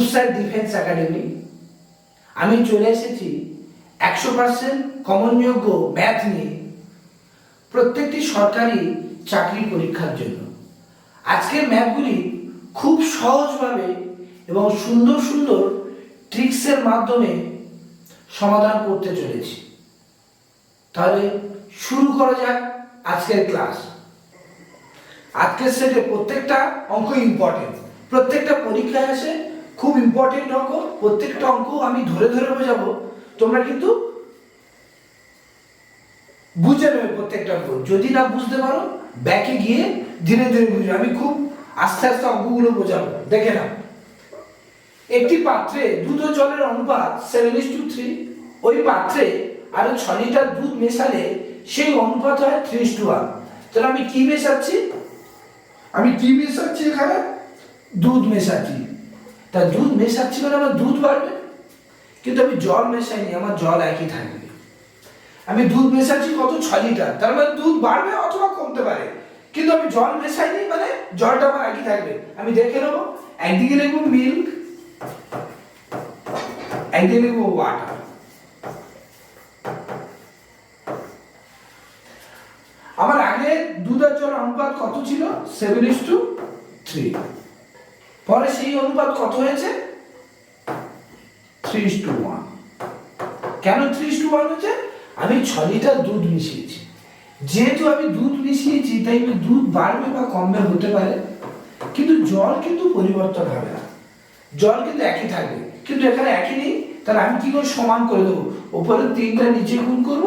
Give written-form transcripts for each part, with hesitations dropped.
রূপসার defence academy. আমি চলে এসেছি 100% কমনযোগ্য ম্যাথ নিয়ে প্রত্যেকটি সরকারি চাকরি পরীক্ষার জন্য। আজকের ম্যাথগুলি খুব সহজভাবে এবং সুন্দর সুন্দর ট্রিক্সের মাধ্যমে সমাধান করতে চলেছি। তাহলে শুরু করা যাক আজকের ক্লাস। আজকের সেটে প্রত্যেকটা অঙ্ক ইম্পর্টেন্ট, প্রত্যেকটা পরীক্ষায় আসে খুব ইম্পর্টেন্ট অঙ্ক। প্রত্যেকটা অঙ্ক আমি ধরে ধরে বোঝাবো, তোমরা কিন্তু বুঝে নেবে প্রত্যেকটা অঙ্ক। যদি না বুঝতে পারো ব্যাকে গিয়ে ধীরে ধীরে বুঝবে। আমি খুব আস্তে আস্তে অঙ্কগুলো বোঝাবো, দেখে নাও। একটি পাত্রে দুধ ও জলের অনুপাত 7:3। ওই পাত্রে আরো 6 লিটার দুধ মেশালে সেই অনুপাত হয় 3:1। তাহলে আমি কি মেশাচ্ছি? এখানে দুধ মেশাচ্ছি। তা দুধ মেশাচ্ছি মানে আমার দুধ বাড়বে, কিন্তু আমি জল মেশাইনি, আমার জল একই থাকবে। আমি দুধ মেশাচ্ছি কত? 6 লিটার, তার মানে দুধ বাড়বে অথবা কমতে পারে, কিন্তু আমি জল মেশাইনি মানে জলটা আমার একই থাকবে। আমি দেখে নেবো, একদিকে লিখবো মিল্ক, একদিকে লিখবো ওয়াটার। আমার আগে দুধ আর জল অনুপাত কত ছিল? 7:3। পরে সেই অনুপাত কত হয়েছে? 3:1। কেন 3:1 হয়েছে? আমি 6 লিটার দুধ মিশিয়েছি। যেহেতু আমি দুধ মিশিয়েছি তাই দুধ বাড়বে বা কমবে হতে পারে, কিন্তু জল কিন্তু পরিবর্তন হবে না, জল কিন্তু একই থাকবে। কিন্তু এখানে একই নেই, তাহলে আমি কি করে সমান করে দেবো? উপরে 3টা নিচে গুণ করব,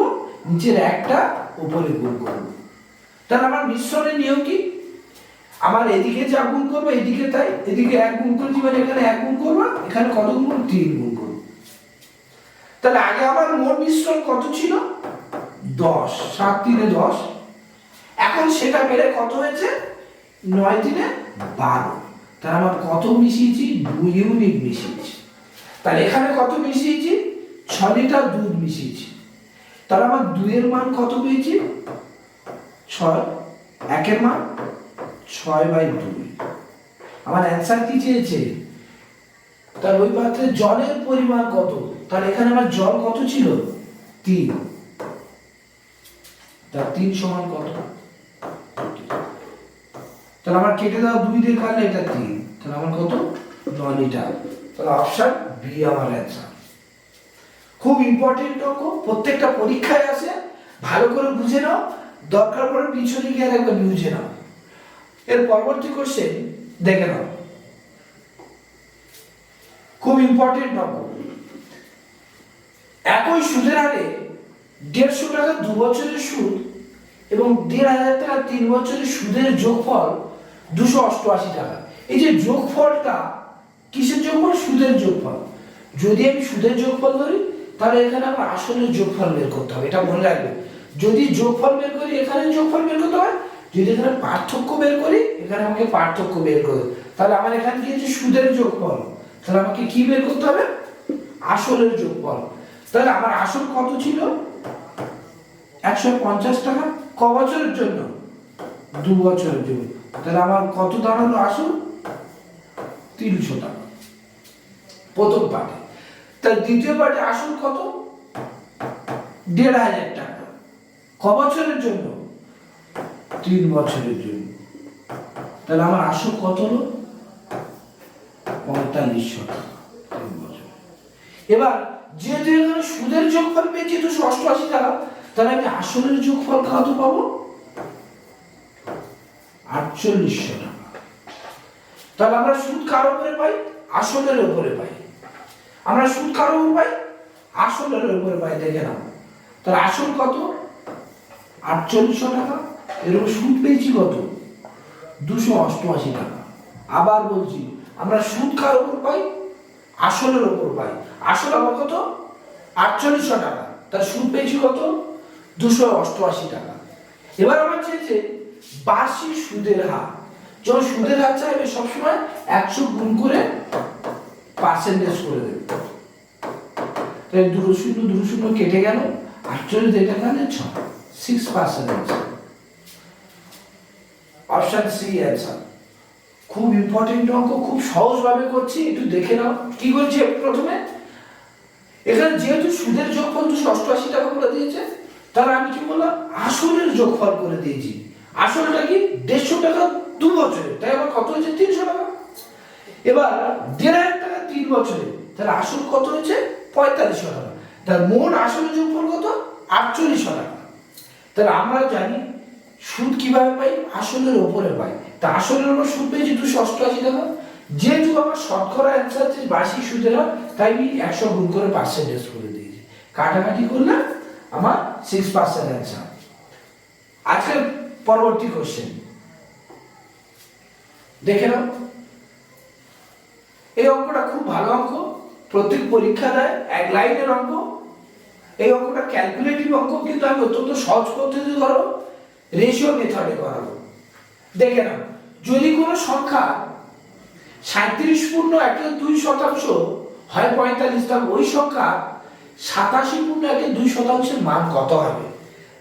নিচের 1টা উপরে গুণ করব। তাহলে আমার মিশ্রণের নিয়ম কি? আমার এদিকে যা গুণ করবো এদিকে তাই, এদিকে 1 গুণ করেছি মানে এখানে 1 গুণ করবো, এখানে কত গুণ? 3 গুণ করবো। তাহলে আগে আমার মোট মিশ্রণ কত ছিল? 10, 7 3 10। এখন সেটা বেড়ে কত হয়েছে? 9 3 12। তাহলে আমার কত মিশিয়েছি? 2 ইউনিট মিশিয়েছি। তাহলে এখানে কত মিশিয়েছি? 6 লিটার দুধ মিশিয়েছি। তাহলে আমার 2 এর মান কত পেয়েছি? 6। 1 এর মান 6/2। আমার অ্যান্সার কি চেয়েছে? তার ওই পাত্রে জলের পরিমাণ কত? তাহলে এখানে আমার জল কত ছিল? 3। তার 3 সমান কত? তাহলে আমার কেটে দাও 2 দিয়ে কাটলে এটা 3, তাহলে আমার কত? 9 লিটার। তাহলে অপশন বি আমার অ্যান্সার। খুব ইম্পর্টেন্ট অঙ্ক, প্রত্যেকটা পরীক্ষায় আসে, ভালো করে বুঝে নাও, দরকার পড়ে পিছনে গিয়ে একবার বুঝে নাও। এর পরবর্তী কোশ্চেন দেখে নাও, খুব ইম্পর্টেন্ট অঙ্ক। একই সুদের হারে 150 টাকা 2 বছরের সুদ এবং 1,500 টাকা 3 বছরের সুদের যোগফল 288 টাকা। এই যে যোগফলটা কিসের যোগফল? সুদের যোগফল। যদি আমি সুদের যোগফল ধরি তাহলে এখানে আমার আসলের যোগফল বের করতে হবে, এটা মনে রাখবে। যদি যোগফল বের করি এখানে যোগফল বের করতে হয়, যদি এখানে পার্থক্য বের করি এখানে আমাকে পার্থক্য বের করতে। তাহলে আমার এখানে কি হচ্ছে? সুদের যোগফল। তাহলে আমাকে কি বের করতে হবে? আসলের যোগফল। তাহলে আমার আসল কত ছিল? 150 টাকা। ক বছরের জন্য? 2 বছরের জন্য। তাহলে আমার কত দাঁড়ালো আসল? 300 টাকা প্রথম পার্টে। তার দ্বিতীয় পার্টে আসল কত? 1,500 টাকা। ক বছরের জন্য? 3 বছরের জন্য। তাহলে আমার আসল কত হলো? 4500 টাকা 3 বছর। এবার যেহেতু এখানে সুদের যোগফল পেয়েছি 288 টাকা, তাহলে আমি আসলের যোগফল কত পাবো? 4800 টাকা। তাহলে আমরা সুদ কার উপরে পাই? আসলের উপরে পাই। আমরা সুদ কার উপরে পাই? আসলের উপরে পাই, দেখে নাও। তাহলে আসল কত? 4800 টাকা। এর উপর সুদ পেয়েছি কত? 288 টাকা। আবার বলছি, আমরা সুদ কার উপর পাই? আসলের উপর পাই। আসল আমার কত? 4800 টাকা। তার সুদ পেয়েছি কত? 288 টাকা। এবার আমার চেয়েছে বার্ষিক সুদের হার। যখন সুদের হার চাইবে সবসময় 100 গুণ করে পার্সেন্টেজ করে দেবে। তাই 2 কেটে গেল, 48 এটা কানে 6% অপশন সি অ্যান্সার। খুব ইম্পর্টেন্ট অঙ্ক, খুব সহজভাবে করছি, একটু দেখে নাও। কি বলছি প্রথমে, এখানে যেহেতু সুদের যোগফল 288 টাকা করে দিয়েছে, তাহলে আমি কি বললাম, আসলের যোগফল করে দিয়েছি। আসলটা কি 150 টাকা 2 বছরে, তাই আমার কত হয়েছে 300 টাকা। এবার 1,500 টাকা 3 বছরে, তাহলে আসল কত হয়েছে 4500 টাকা। তার মোট আসলের যোগফল কত 4800 টাকা। তাহলে আমরা জানি সুদ কিভাবে পাই, আসলের উপরে পাই। তা আসলের উপর সুদ পেয়েছি 288 টাকা। যেহেতু আমার শতকরা অ্যান্সার যে বার্ষিক সুদের হার, তাই আমি 100 গুণ করে পার্সেন্টেজ করে দিয়েছি। কাটাকাটি করলে আমার 6% অ্যান্সার। আজকের পরবর্তী কোশ্চেন দেখে নাও। এই অঙ্কটা খুব ভালো অঙ্ক, প্রত্যেক পরীক্ষা দেয়, এক লাইনের অঙ্ক। এই অঙ্কটা ক্যালকুলেটিভ অঙ্ক, কিন্তু আমি অত্যন্ত সহজ পদ্ধতি ধরো রেশিও মেথডে করাবো। দেখে নাও, যদি কোনো সংখ্যা 37.2% হয় 45, তাহলে ওই সংখ্যা 87.2% মান কত হবে?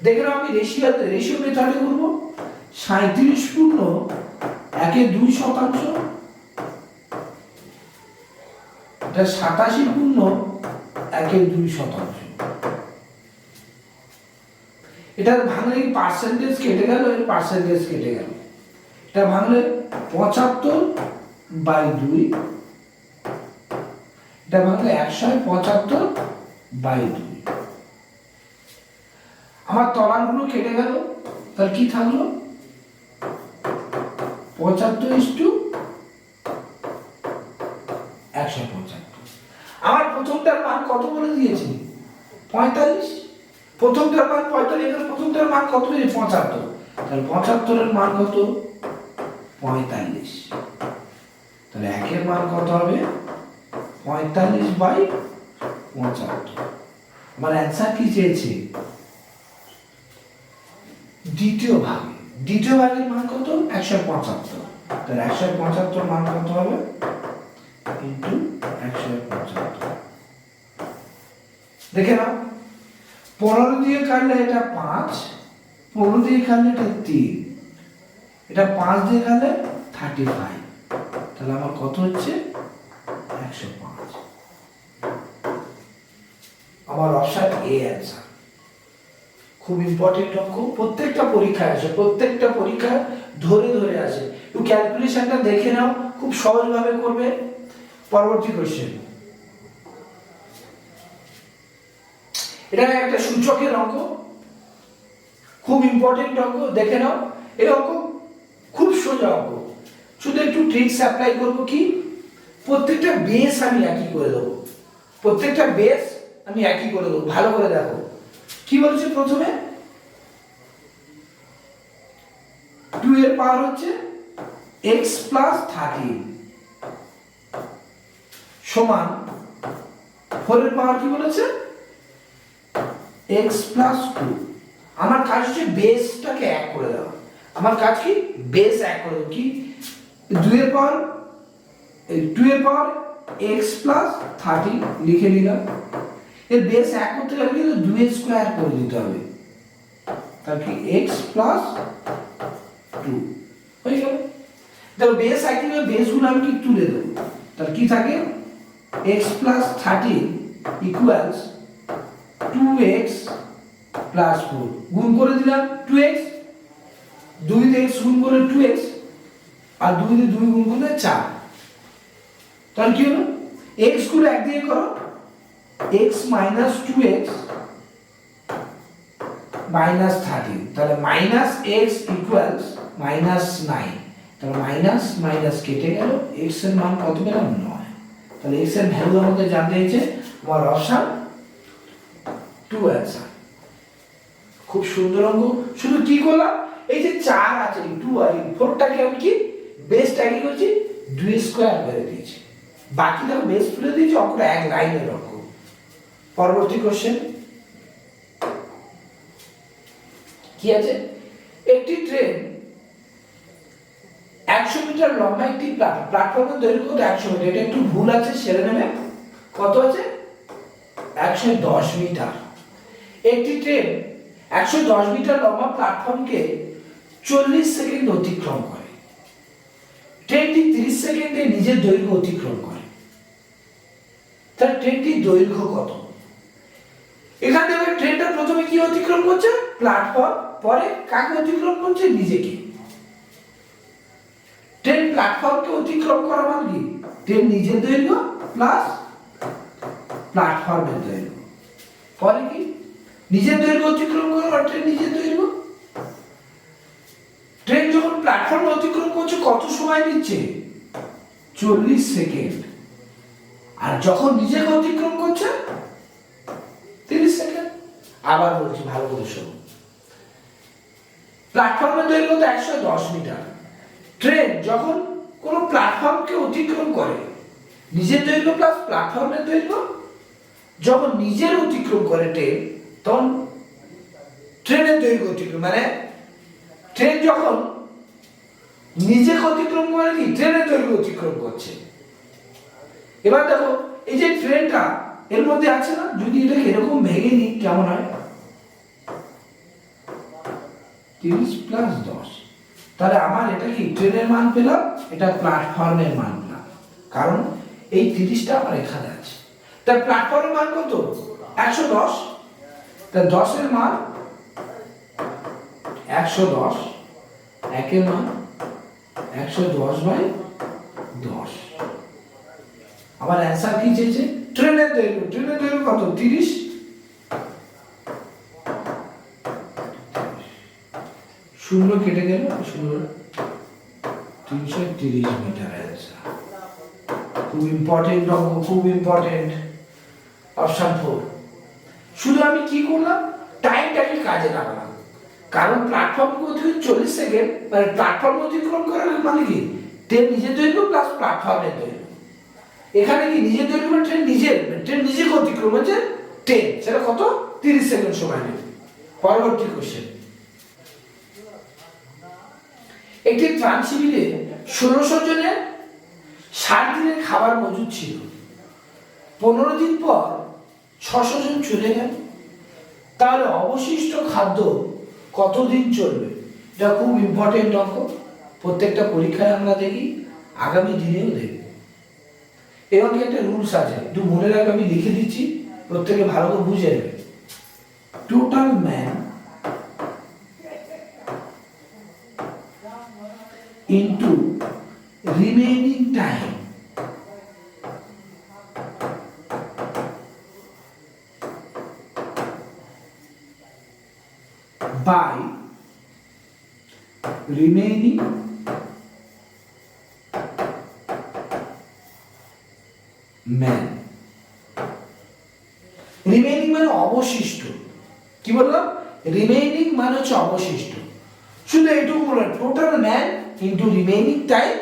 দেখে নাও, আমি রেশিও মেথডে করবো। 37.2%, এটা 87.2%। এটা ভাঙলে কি পার্সেন্টেজ কেটে গেল, এর পার্সেন্টেজ কেটে গেল। এটা ভাঙলে 75/2, এটা ভাঙলে 175/2। আমার তলানগুলো কেটে গেল, তাহলে কি থাকলো 75/175। আমার প্রথমটার মান কত বলে দিয়েছি 45, প্রথমটার মান 45, এখানে প্রথমটার মান কত হয়েছে 75, তাহলে 75 এর মান কত 45। তাহলে একের মান কত হবে 45/75। আমার অ্যান্সার কি চেয়েছে দ্বিতীয় ভাগের মান কত 175। তাহলে 175 মান কত হবে ইনটু 175। দেখে নাও, 15 দিয়ে কাটলে এটা 5, 15 দিয়ে কাটলে এটা 3, এটা 5 দিয়ে কাটলে 35। তাহলে আমার কত হচ্ছে 105। আমার অপশন এ অ্যান্সার। খুব ইম্পর্টেন্ট অঙ্ক, প্রত্যেকটা পরীক্ষায় আসে, প্রত্যেকটা পরীক্ষা ধরে ধরে আসে। একটু ক্যালকুলেশনটা দেখে নাও, খুব সহজভাবে করবে। পরবর্তী কোশ্চেন, এটা একটা সূচকের অঙ্ক, খুব ইম্পর্টেন্ট অঙ্ক, দেখে নাও। এই অঙ্ক খুব সোজা অঙ্ক, শুধু একটু ট্রিক্স অ্যাপ্লাই করব। কি, প্রত্যেকটা বেস আমি একই করে দেবো, প্রত্যেকটা বেস আমি একই করে দেবো। ভালো করে দেখো কি বলছে, প্রথমে 2 এর পাওয়ার হচ্ছে x প্লাস 13 সমান 4 এর পাওয়ার কি বলেছে x প্লাস 2। আমার কাজ হচ্ছে বেসটাকে এক করে দেওয়া। আমার কাজ কি বেস এক করে দেবো। কি 2 এর পাওয়ার x প্লাস 13 লিখে নিলাম। এর বেস এক করতে গেলে কিন্তু 2 স্কয়ার করে দিতে হবে, তার কি x প্লাস 2 হয়ে গেল। দেখো বেস একই, বেসগুলো আমি কি তুলে দেবো, তার কি থাকে x plus 13 equals 2x plus 4, গুণ করে দিলাম 2x, 2 দিয়ে x গুণ করে 2x, আর 2 দিয়ে 2 গুণ করলে 4। তাহলে কি হলো, x গুলো এক দিয়ে করো, x minus 2x minus 13, তাহলে minus x equals minus 9। তাহলে মাইনাস মাইনাস কেটে গেল, x এর মান কত পেলাম 9। তাহলে x এর ভ্যালু আমাদের জানতে হয়েছে, আমার অপশন 2 অ্যান্সার। খুব সুন্দর অঙ্ক। শুধু কি করলাম, এই যে 4 আছে 2 আর 4টাকে আমি কি বেসটাকে করছি 2 স্কয়ার করে দিয়েছি, বাকি দেখো বেস তুলে দিয়েছি, অঙ্কটা এক লাইনের অঙ্ক। পরবর্তী কোশ্চেন কি আছে, একটি ট্রেন 100 মিটার লম্বা একটি প্ল্যাটফর্মের দৈর্ঘ্য কত 100 মিটার। এটা একটু ভুল আছে, সেরে নেবে। কত আছে 110 মিটার। একটি ট্রেন 110 মিটার লম্বা প্ল্যাটফর্মকে 40 সেকেন্ড অতিক্রম করে। ট্রেনটি 30 সেকেন্ডে নিজের দৈর্ঘ্য অতিক্রম করে। তার ট্রেনটির দৈর্ঘ্য কত? এখান থেকে ট্রেনটা প্রথমে কি অতিক্রম করছে? প্ল্যাটফর্ম, পরে কাকে অতিক্রম করছে? নিজেকে। ট্রেন প্ল্যাটফর্মকে অতিক্রম করা মানে কি? ট্রেন নিজের দৈর্ঘ্য প্লাস প্ল্যাটফর্মের দৈর্ঘ্য। পরে কি? নিজের দৈর্ঘ্য অতিক্রম করা ট্রেন নিজের দৈর্ঘ্য। ট্রেন যখন প্ল্যাটফর্ম অতিক্রম করছে কত সময় নিচ্ছে? 40 সেকেন্ড। আর যখন নিজেকে অতিক্রম করছে 30 সেকেন্ড। আবার বলছি, ভালো করে শোনো। প্ল্যাটফর্মের দৈর্ঘ্য তো 110 মিটার। ট্রেন যখন কোনো প্ল্যাটফর্মকে অতিক্রম করে, নিজের দৈর্ঘ্য প্লাস প্ল্যাটফর্মের দৈর্ঘ্য, যখন নিজের অতিক্রম করে ট্রেন, তখন ট্রেনের দৈর্ঘ্য অতিক্রম মানে ট্রেন যখন নিজেকে অতিক্রম করে কি? ট্রেনের দৈর্ঘ্য অতিক্রম করছে। এবার দেখো, এই যে ট্রেনটা এর মধ্যে আছে না, যদি এটাকে এরকম ভেঙে নিই কেমন হয়? 30 প্লাস 10। তাহলে আমার এটা কি ট্রেনের মান পেলাম, এটা প্ল্যাটফর্মের মান পেলাম, কারণ এই 30টা আমার এখানে আছে। তার প্ল্যাটফর্মের মান কত? 110। তার 10 এর মান 110, একের মান 110/10। আমার অ্যান্সার কি চেয়েছে? ট্রেনের দৈর্ঘ্য। ট্রেনের দৈর্ঘ্য কত? 30। শূন্য কেটে গেল, শূন্য 330 মিটার অ্যান্সার। খুব ইম্পর্টেন্ট অঙ্ক, খুব ইম্পর্টেন্ট। অপশন 4। শুধু আমি কি করলাম? টাইমটাকে কাজে লাগালাম, কারণ প্ল্যাটফর্ম অতিক্রম 40 সেকেন্ড, মানে প্ল্যাটফর্ম অতিক্রম করার মানে কি? ট্রেন নিজের দৈর্ঘ্য প্লাস প্ল্যাটফর্মের দৈর্ঘ্য। এখানে কি নিজের দৈর্ঘ্য? ট্রেন নিজেকে অতিক্রম হচ্ছে ট্রেন, সেটা কত? 30 সেকেন্ড সময় নেবে। পরবর্তী কোশ্চেন। একটি ত্রাণ শিবিরে 1600 জনের 60 দিনের খাবার মজুদ ছিল। 15 দিন পর 600 জন চলে গেল। তাহলে অবশিষ্ট খাদ্য কতদিন চলবে? এটা খুব ইম্পর্টেন্ট অঙ্ক, প্রত্যেকটা পরীক্ষায় আমরা দেখি, আগামী দিনেও দেখব। এই অঙ্কে একটা রুলস আছে, একটু মনে রাখবে, আমি লিখে দিচ্ছি, প্রত্যেকে ভালো করে বুঝে নেবে। Total man into remaining time by remaining man। Remaining মানে অবশিষ্ট। কি বললাম? রিমেইনিং মানে হচ্ছে অবশিষ্ট। শুধু এটুকু বললাম, total man into remaining time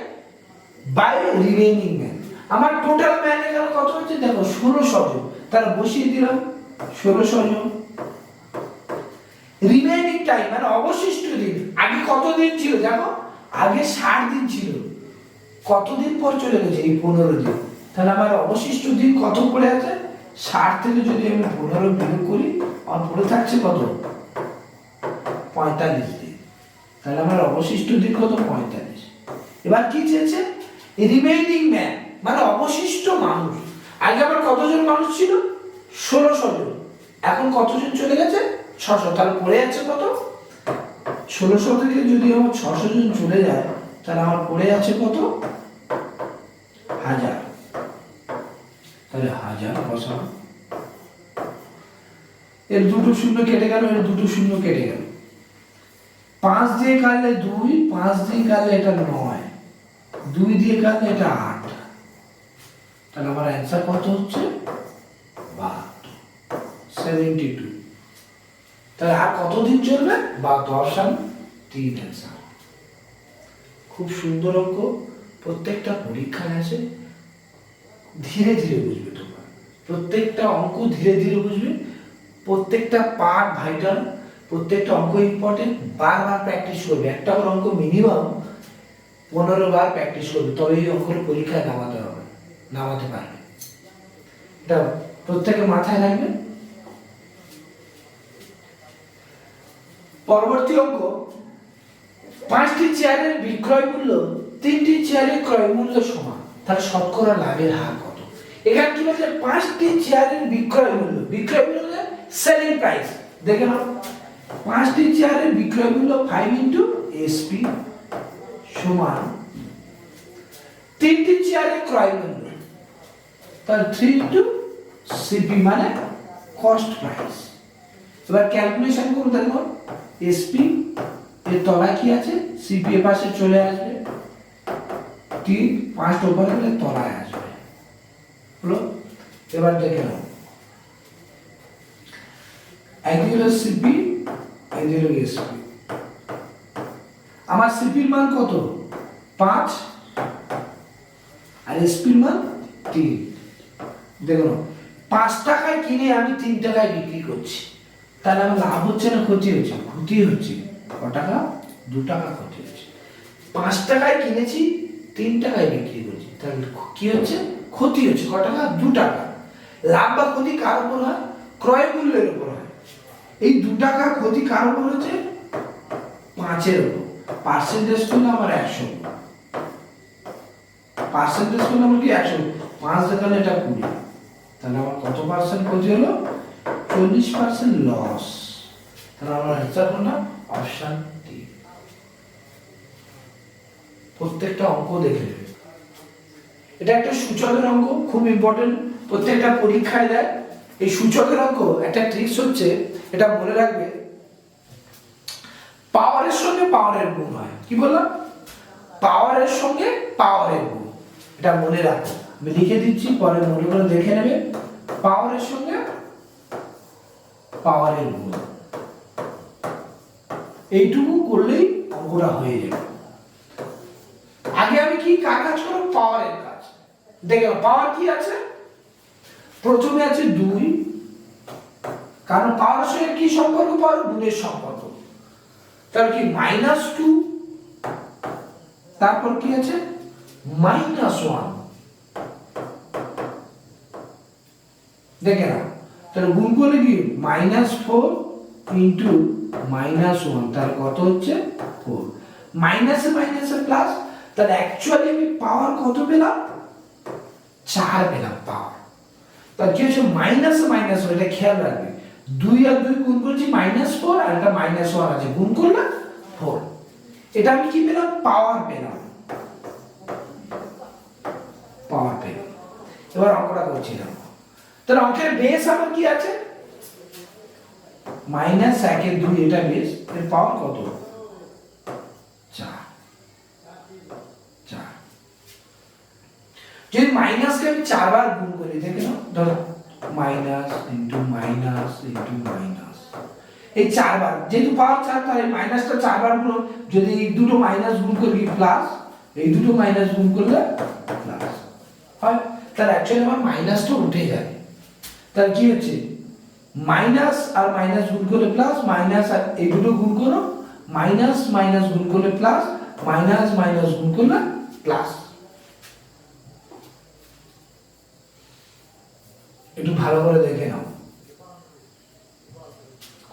by remaining man. আমার টোটাল ম্যান এখানে কত হচ্ছে? দেখো 1600 জন, তাহলে বসিয়ে দিলাম 1600 জন। রিমেইনিং টাইম মানে অবশিষ্ট দিন। আগে কত দিন ছিল? দেখো আগে 60 দিন ছিল, কতদিন পর চলে গেছে? এই 15 দিন। তাহলে আমার অবশিষ্ট দিন কত পড়ে আছে? 60 থেকে যদি আমি 15 বিয়োগ করি, আমার পড়ে থাকছে কত? 45 দিন। তাহলে আমার অবশিষ্ট দিন কত? 45। এবার কি চেয়েছে? রিমেইনিং ম্যান মানে অবশিষ্ট মানুষ। আগে আমার কতজন মানুষ ছিল? 1600 জন। এখন কতজন চলে গেছে? 600। তাহলে পড়ে যাচ্ছে কত? 1600 থেকে যদি আমার 600 জন চলে যায়, তাহলে আমার পড়ে আছে কত? 1000। তাহলে 1000 বসানো। এর দুটো শূন্য কেটে গেল, এর দুটো শূন্য কেটে গেল। 5 দিয়ে কাটলে 2, 5 দিয়ে কাটলে এটা 9, 2 দিয়ে কাটলে এটা 8। তাহলে আমার অ্যান্সার কত হচ্ছে? 72। তাহলে আর কতদিন চলবে? 3 অ্যান্সার। খুব সুন্দর অঙ্ক, প্রত্যেকটা পরীক্ষায় আসে। ধীরে ধীরে বুঝবে তোমরা, প্রত্যেকটা অঙ্ক ধীরে ধীরে বুঝবে। প্রত্যেকটা পার্ট ভাইটাল, প্রত্যেকটা অঙ্ক ইম্পর্টেন্ট। বারবার প্র্যাকটিস করবে, একটা করে অঙ্ক মিনিমাম 15 বার প্র্যাকটিস করবে, তবে এই অঙ্কটা পরীক্ষায় নামাতে পারবে। এটা প্রত্যেকে মাথায় রাখবে। পরবর্তী অঙ্ক, 5টি চেয়ারের বিক্রয় মূল্য তিনটি চেয়ারের ক্রয় মূল্য সমান, তাহলে শতকরা লাভের হার কত? এখানে কি বলছে, পাঁচটি চেয়ারের বিক্রয় মূল্য সেলিং প্রাইস। দেখে নাও, পাঁচটি চেয়ারের বিক্রয় মূল্য 5 ইন্টু এসপি সমান তিনটি চেয়ারের ক্রয় মূল্য, তাহলে 3 ইন্টু সিপি মানে কস্ট প্রাইস। এবার ক্যালকুলেশন করুন, দেখো এসপি এর তলায় কি আছে, সিপি এর পাশে চলে আসবে, 3 5 উপরে গেলে তলায় আসবে, হলো? এবার দেখে নাও, একদিকে হলো সিপি, একদিকে হলো এসপি। আমার সিপির মান কত, 5, আর এসপির মান 3। দেখো 5 টাকায় কিনে আমি 3 টাকায় বিক্রি করছি, তাহলে আমার লাভ হচ্ছে না ক্ষতি হচ্ছে? ক্ষতি হচ্ছে। ক টাকা? 2 টাকা ক্ষতি হচ্ছে। 5 টাকায় কিনেছি, 3 টাকায় বিক্রি করছি, তাহলে কি হচ্ছে? ক্ষতি হচ্ছে। ক টাকা? 2 টাকা। লাভ বা ক্ষতি কার উপর হয়? ক্রয় মূল্যের উপর হয়। এই 2 টাকা ক্ষতি কার উপর হচ্ছে? 5 এর উপর। পার্সেন্টেজ করলে আমার 100, পার্সেন্টেজ করলে আমার কি 100, 5 দেখালে এটা 20, তাহলে আমার কত পার্সেন্ট ক্ষতি হলো? 40% লস। তাহলে আমার অ্যান্সার হলো অপশন ডি। প্রত্যেকটা অঙ্ক দেখে নেবে, এটা একটা সূচকের অঙ্ক, খুব ইম্পর্টেন্ট, প্রত্যেকটা পরীক্ষায় দেয়। এই সূচকের অঙ্ক একটা ট্রিক্স হচ্ছে, এটা মনে রাখবে, পাওয়ারের সঙ্গে পাওয়ারের গুণ হয়। কি বললাম? পাওয়ারের সঙ্গে পাওয়ারের গুণ, এটা মনে রাখো। আমি লিখে দিচ্ছি, পরে মনে করে দেখে নেবে। পাওয়ারের সঙ্গে পাওয়ারের গুণ, এইটুকু করলেই অঙ্কটা হয়ে যাবে। আগে আমি কি কার কাজ করব? পাওয়ারের কাজ। দেখো পাওয়ার কি আছে, প্রথমে আছে 2, কারণ পাওয়ারের সঙ্গে কি সম্পর্ক? পাওয়ার গুণের সম্পর্ক। তাহলে কি -2, তারপর কি আছে -1। দেখে না, তাহলে গুণ করলে কি -4 ইন্টু -1, তাহলে কত হচ্ছে? 4। মাইনাসে মাইনাসে প্লাস, তাহলে অ্যাকচুয়ালি আমি পাওয়ার কত পেলাম? 4 পেলাম পাওয়ার। তাহলে কি হচ্ছে? মাইনাসে মাইনাস, এটা খেয়াল রাখবে, 2 আর 2 গুণ করছি -4, আর এটা -1 আছে, গুণ করলে 4। এটা আমি কি পেলাম? পাওয়ার পেলাম, পাওয়ার পেলাম। এবার অঙ্কটা করছি না, তাহলে অঙ্কের বেস আমার কি আছে? -1 এর 2, এটা বেস, এর পাওয়ার কত? 4। যদি মাইনাসকে আমি 4 বার গুণ করি, দেখে নাও, ধরো minus into minus into minus, এই 4 বার, যেহেতু পাওয়ার 4, তাহলে মাইনাসটা 4 বার গুণ, যদি এই দুটো মাইনাস গুণ করি প্লাস, এই দুটো মাইনাস গুণ করলে প্লাস হয়, তাহলে অ্যাকচুয়ালি আমার মাইনাসটা উঠে যাবে। তাহলে কি হচ্ছে? মাইনাস আর মাইনাস গুণ করলে প্লাস, মাইনাস আর এই দুটো গুণ করো, মাইনাস মাইনাস গুণ করলে প্লাস, মাইনাস মাইনাস গুণ করলে প্লাস। একটু ভালো করে দেখে নাও,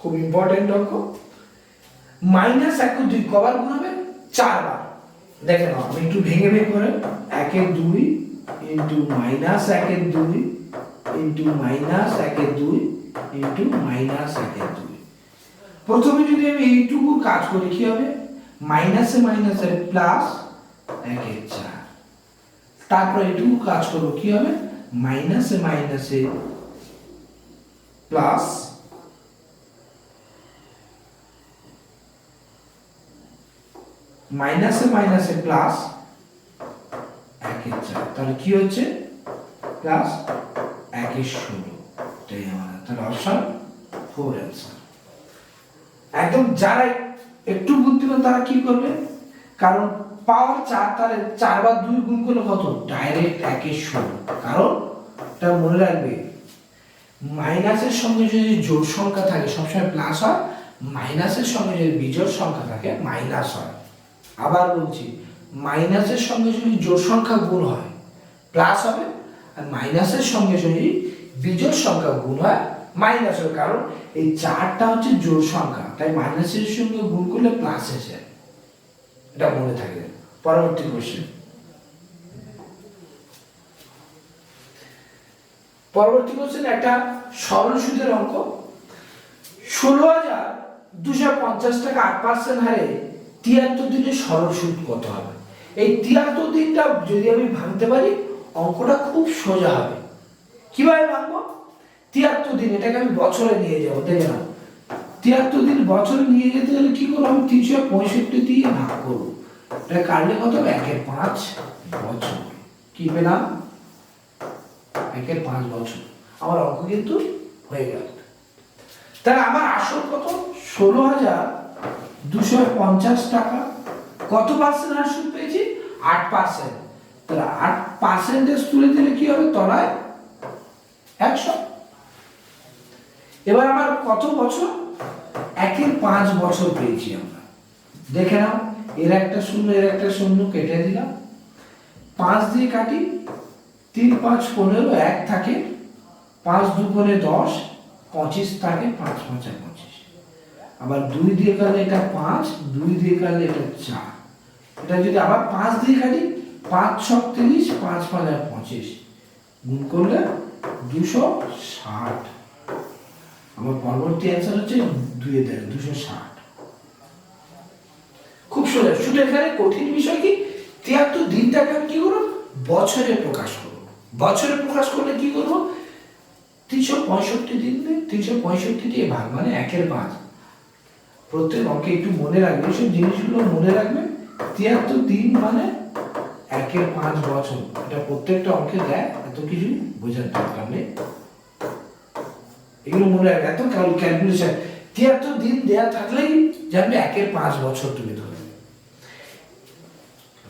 খুব ইম্পর্টেন্ট অঙ্ক। -1 ও 2 কবার গুণ হবে? 4 বার। দেখে নাও, আমি একটু ভেঙে ভেঙে করে, 1 এর 2 ইন্টু -1 এর 2 ইন্টু -1 এর 2 ইন্টু -1 এর 2। প্রথমে যদি আমি এইটুকু কাজ করি, কি হবে? মাইনাসে মাইনাসে প্লাস 1 এর 4, তারপর এইটুকু কাজ করব, কি হবে? মাইনাসে মাইনাসে প্লাস, মাইনাসে মাইনাসে প্লাস 1 এর 4, তাহলে কি হচ্ছে? প্লাস 1 এর 16, তাই আমাদের, তাহলে অপশন 4 অ্যান্সার। একদম যারা একটু বুদ্ধিমান তারা কি করবে, কারণ পাওয়ার 4, তাহলে 4 বার 2 গুণ করলে কত? ডাইরেক্ট 1 এর 16। কারণ এটা মনে রাখবে, মাইনাসের সঙ্গে যদি জোড় সংখ্যা থাকে সবসময় প্লাস হয়, মাইনাসের সঙ্গে যদি বিজোড় সংখ্যা থাকে মাইনাস হয়। আবার বলছি, মাইনাসের সঙ্গে যদি জোড় সংখ্যা গুণ হয় প্লাস হবে, আর মাইনাসের সঙ্গে যদি বিজোড় সংখ্যা গুণ হয় মাইনাস হবে। কারণ এই 4টা হচ্ছে জোড় সংখ্যা, তাই মাইনাসের সঙ্গে গুণ করলে প্লাস এসে, এটা মনে থাকে। পরবর্তী কোশ্চেন। পরবর্তী কোশ্চেন একটা সরল সুদের অঙ্ক। 16,250 টাকা 8% হারে 73 দিনের সরল সুদ কত হবে? এই 73 দিনটা যদি আমি ভাঙতে পারি অঙ্কটা খুব সোজা হবে। কিভাবে ভাঙবো? 73 দিন, এটাকে আমি বছরে নিয়ে যাবো। দেখে নাও, 73 দিন বছরে নিয়ে যেতে গেলে কি করবো? আমি 365 দিয়ে ভাগ করবো। এটা কাটলে কত হবে? 1/5 বছর। কি পেলাম? 1/5 বছর। আমার অঙ্ক কিন্তু হয়ে গেল। তাহলে আমার আসল কত? 16,250 টাকা। কত পার্সেন্ট হার সুদ পেয়েছি? 8%। তাহলে 8% তুলে দিলে কি হবে? তলায় 100। এবার আমার কত বছর? 1/5 বছর পেয়েছি আমরা। দেখে নাও, এর একটা শূন্য এর একটা শূন্য কেটে দিলাম, 5 দিয়ে কাটি, 3 5 15, 1 থাকে, 5 2 10, 25 থাকে, 5 5 25। আবার 2 দিয়ে কাটলে এটা 5, 2 দিয়ে কাটলে এটা 4। এটা যদি আবার 5 দিয়ে কাটি, 5 6 30, 5 5 25, গুণ করলে 260। আমার পরবর্তী অ্যান্সার হচ্ছে 260। খুব সোজা। শুধু এখানে কঠিন বিষয় কি? 73 দিনটাকে আমি কি করব? বছরে প্রকাশ করব। বছরে প্রকাশ করলে কি করব? 365 দিন 365 দিয়ে ভাগ, মানে 1/5। প্রত্যেক অঙ্কে একটু মনে রাখবে, সব জিনিসগুলো মনে রাখবে। 73 দিন মানে 1/5 বছর। এটা প্রত্যেকটা অঙ্কে দেয়, এত কিছু বোঝার দরকার নেই। এগুলো মনে রাখবে, এত ক্যালকুলেশন। 73 দিন দেয়া থাকলেই জানবে 1/5 বছর তুমি ধরবে।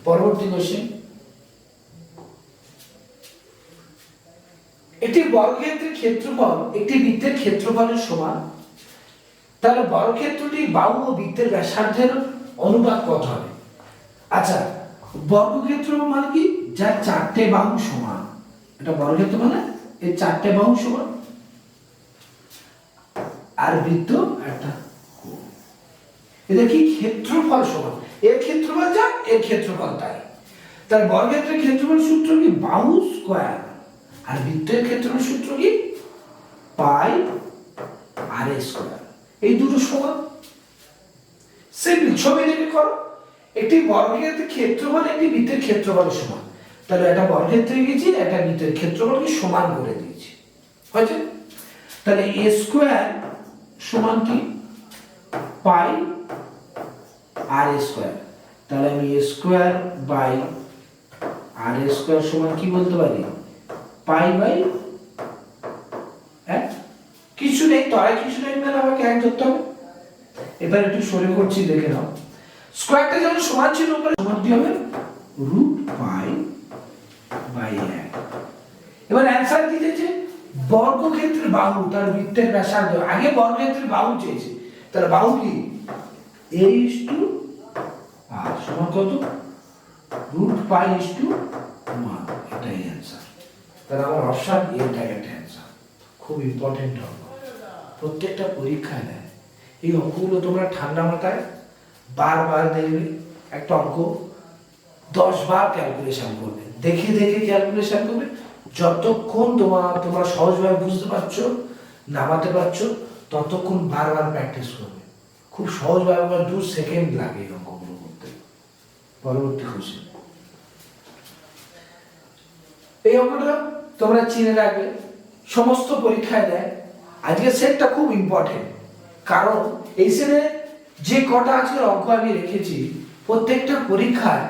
পরবর্তী কোশ্চেন। একটি বর্গক্ষেত্রের ক্ষেত্রফল একটি বৃত্তের ক্ষেত্রফলের সমান। তাহলে বর্গক্ষেত্রটি বাহু ও বৃত্তের ব্যাসার্ধের অনুপাত কত হবে? আচ্ছা, বর্গক্ষেত্র মানে কি? যার 4টে বাহু সমান। এটা বর্গক্ষেত্র মানে এর 4টে বাহু সমান, আর বৃত্ত একটা কোণ। এটা কি? ক্ষেত্রফল সমান। এর ক্ষেত্রফল যা, এর ক্ষেত্রফল তাই। তার বর্গক্ষেত্রের ক্ষেত্রফল সূত্র কি? বাহু স্কয়ার। আর বৃত্তের ক্ষেত্রফল সূত্র কি? Pi r square. এই দুটো সমান। সিম্পল ছবি দেখে করো। একটি বর্গক্ষেত্রের ক্ষেত্রফল একটি বৃত্তের ক্ষেত্রফলের সমান। তাহলে একটা বর্গক্ষেত্রে গেছি, একটা বৃত্তের ক্ষেত্রফলকে সমান করে দিয়েছি, হয়েছে? তাহলে a স্কয়ার সমান কি? Pi r square. তাহলে আমি a square by r square সমান কি বলতে পারি? Pi by 1। কিছু নেই, তলায় কিছু নেই, মানে আমাকে 1 ধরতে হবে। এবার একটু সরে করছি, দেখে নাও। স্কয়ারটা যখন সমান ছিল, উপরে সমান কি হবে? Root pi by 1। এবার অ্যানসার কি দিয়েছে? বর্গক্ষেত্রের বাহু তার বৃত্তের ব্যাসার্ধ। আগে বর্গক্ষেত্রের বাহু চেয়েছে, তার বাহু কি? a r সমান কত? Root pi 1। এটাই অ্যানসার। তাহলে আমার অপশন এ ডাইরেক্ট অ্যানসার। খুব ইম্পর্টেন্ট অঙ্ক, প্রত্যেকটা পরীক্ষায় দেয় এই অঙ্কগুলো। তোমরা ঠান্ডা মাথায় বারবার দেখবে। একটা অঙ্ক 10 বার ক্যালকুলেশন করবে, দেখে দেখে ক্যালকুলেশন করবে। যতক্ষণ তোমরা সহজভাবে বুঝতে পারছো, নামাতে পারছো, ততক্ষণ বারবার প্র্যাকটিস করবে। খুব সহজভাবে, 2 সেকেন্ড লাগে এই অঙ্কগুলো করতে। পরবর্তী কোশ্চেন। এই অঙ্কটা তোমরা চিনে রাখবে, সমস্ত পরীক্ষায় দেয়। আজকে সেটটা খুব ইম্পর্টেন্ট, কারণ এই সেটে যে কটা আজকের অঙ্ক আমি রেখেছি প্রত্যেকটা পরীক্ষায়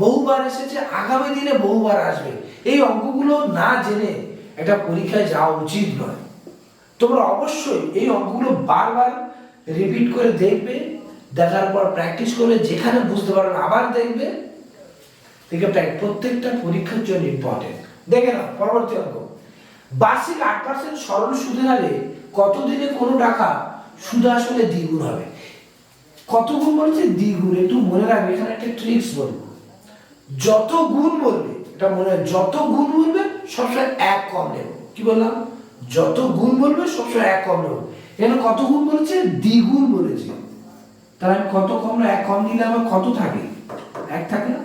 বহুবার এসেছে, আগামী দিনে বহুবার আসবে। এই অঙ্কগুলো না জেনে একটা পরীক্ষায় যাওয়া উচিত নয়। তোমরা অবশ্যই এই অঙ্কগুলো বারবার রিপিট করে দেখবে, দেখার পর প্র্যাকটিস করবে, যেখানে বুঝতে পারো না আবার দেখবে। প্রত্যেকটা পরীক্ষার জন্য ইম্পর্টেন্ট। দেখে নাও পরবর্তী অঙ্ক। বার্ষিক 8% সরল সুদের হারে কত দিনে কোনো টাকা সুদ আসলে দ্বিগুণ হবে? কত গুণ বলছে? দ্বিগুণ। একটু মনে রাখবে, এখানে একটা ট্রিক্স বলবো। যত গুণ বলবে, এটা মনে হয়, যত গুণ বলবে সবসময় 1 কম নেব। কি বললাম? যত গুণ বলবে সবসময় 1 কম নেব। এখানে কত গুণ বলেছে? দ্বিগুণ বলেছে। তাহলে আমি কত কম না 1 কম নিলে আমার কত থাকে? 1 থাকে না?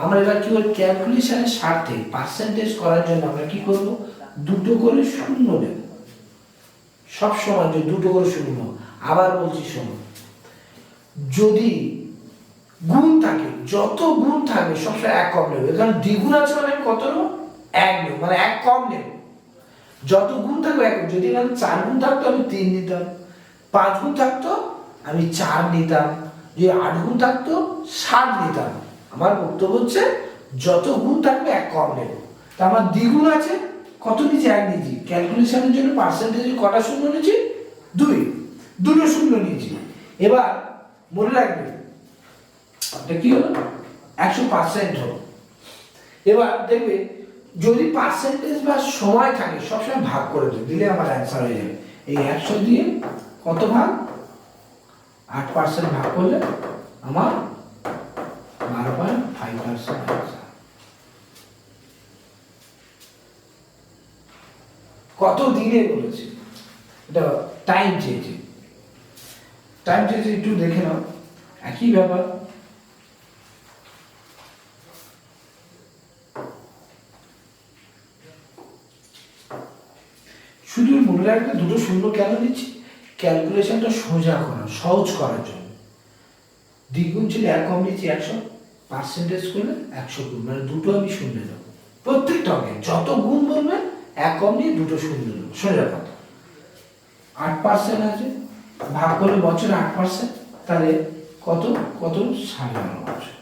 আমরা এবার কি করব, ক্যালকুলেশনের স্বার্থে পার্সেন্টেজ করার জন্য আমরা কি করব, দুটো করে শূন্য নেব, সব সময় যে দুটো করে শূন্য। আবার বলছি শোনো, যদি গুণ থাকে, যত গুণ থাকবে সবসময় এক কম নেবে। কারণ দ্বিগুণ আছে মানে কত নেব, এক নেব, মানে এক কম নেব। যত গুণ থাকবে এক, যদি এখানে 4 গুণ থাকতো আমি 3 নিতাম, 5 গুণ থাকতো আমি 4 নিতাম, যদি 8 গুণ থাকতো 7 নিতাম। আমার বক্তব্য হচ্ছে যত গুণ থাকবে এক কম নেব। তা আমার দ্বিগুণ আছে, কত নিচে, এক নিয়েছি। ক্যালকুলেশনের জন্য পার্সেন্টেজে কটা শূন্য নিয়েছি, দুটো শূন্য নিয়েছি। এবার মনে রাখবে এটা কি হলো, 100% হলো। এবার দেখবে যদি পার্সেন্টেজ বা সময় থাকে সবসময় ভাগ করে দিলে আমার অ্যান্সার হয়ে যাবে। এই 100 দিয়ে কত ভাগ, 8% ভাগ করলে আমার 12.5% অ্যান্সার। কত দিনে বলেছে, এটা টাইম চেয়েছে, একটু দেখে নাও। একই ব্যাপার, শুধু মনে রাখবে দুটো শূন্য কেন দিচ্ছি, ক্যালকুলেশনটা সোজা করা, সহজ করার জন্য। দ্বিগুণ ছিল 1 কম নিচ্ছি 100, পার্সেন্টেজ করলে 100 গুণ, মানে দুটো আমি শূন্য দেবো প্রত্যেকটা অঙ্কে। যত গুণ বলবে 1 কম নিয়ে দুটো শূন্য দেবো, সোজা কথা। 8% আছে, ভাগ করলে বছরে 8%, তাহলে কত 12.5 বছর,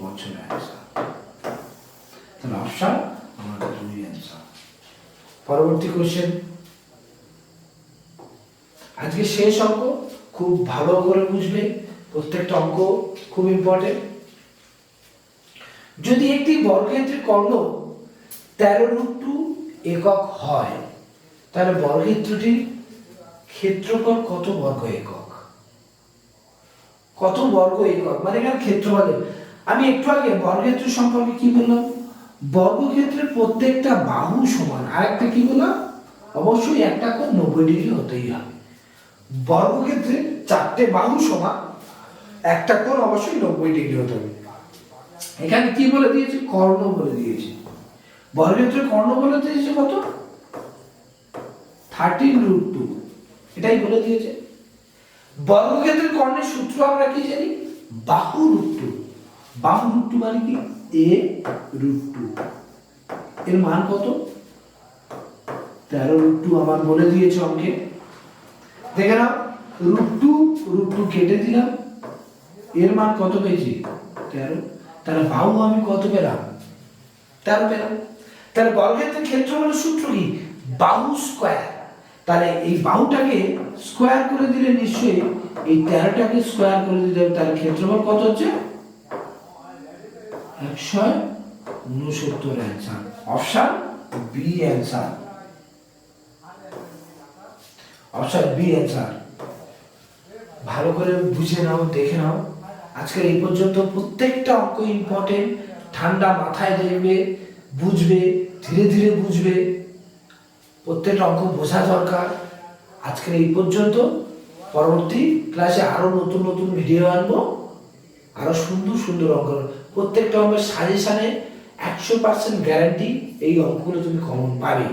বছরে অ্যান্সার। তাহলে অপশন আমাদের 2 অ্যান্সার। পরবর্তী কোশ্চেন, আজকে শেষ অঙ্ক, খুব ভালো করে বুঝবে, প্রত্যেকটা অঙ্ক খুব ইম্পর্টেন্ট। যদি একটি বর্গক্ষেত্রের কর্ণ 13√2 একক হয়, তাহলে বর্গক্ষেত্রটির ক্ষেত্রফল কত বর্গ একক? কত বর্গ একক মানে এখানে ক্ষেত্রফল। আমি একটু আগে বর্গক্ষেত্র সম্পর্কে কি বললাম, বর্গক্ষেত্রের প্রত্যেকটা বাহু সমান। আরেকটা কি বললাম, অবশ্যই একটা কোণ 90 ডিগ্রি হতেই হবে। বর্গক্ষেত্রে 4টে বাহু সমান, একটা কোণ অবশ্যই 90 ডিগ্রি হতে হবে। এখানে কি বলে দিয়েছে, কর্ণ বলে দিয়েছে। বর্গক্ষেত্রের কর্ণ বলে দিয়েছে কত, 13√2, এটাই বলে দিয়েছে। বর্গক্ষেত্রের কর্ণের সূত্র আমরা কি জানি, বাহু √2। বাহু √2 মানে কি, a√2। এর মান কত, 13√2 আমার বলে দিয়েছে অঙ্কে। দেখে নাও, √2 কেটে দিলাম, এর মান কত পেয়েছি, 13। তাহলে বাহু আমি কত পেলাম, 13 পেলাম। তাহলে বর্গক্ষেত্রের ক্ষেত্রফলের সূত্র কি, বাহু স্কয়ার। তাহলে এই বাহুটাকে স্কয়ার করে দিলে নিশ্চয়ই এই 13টাকে স্কয়ার করে দিতে হবে। তাহলে ক্ষেত্রফল কত হচ্ছে, 169 answer. Option B answer, option B answer. ভালো করে বুঝে নাও, দেখে নাও। আজকের এই পর্যন্ত প্রত্যেকটা অঙ্ক ইম্পর্টেন্ট, ঠান্ডা মাথায় দেখবে, বুঝবে, ধীরে ধীরে বুঝবে, প্রত্যেকটা অঙ্ক বোঝা দরকার। আজকের এই পর্যন্ত, পরবর্তী ক্লাসে আরো নতুন নতুন ভিডিও আনবো, আরো সুন্দর সুন্দর অঙ্ক। প্রত্যেকটা অঙ্কের সাজেশনে 100% গ্যারান্টি এই অঙ্কগুলো তুমি কমন পাবে।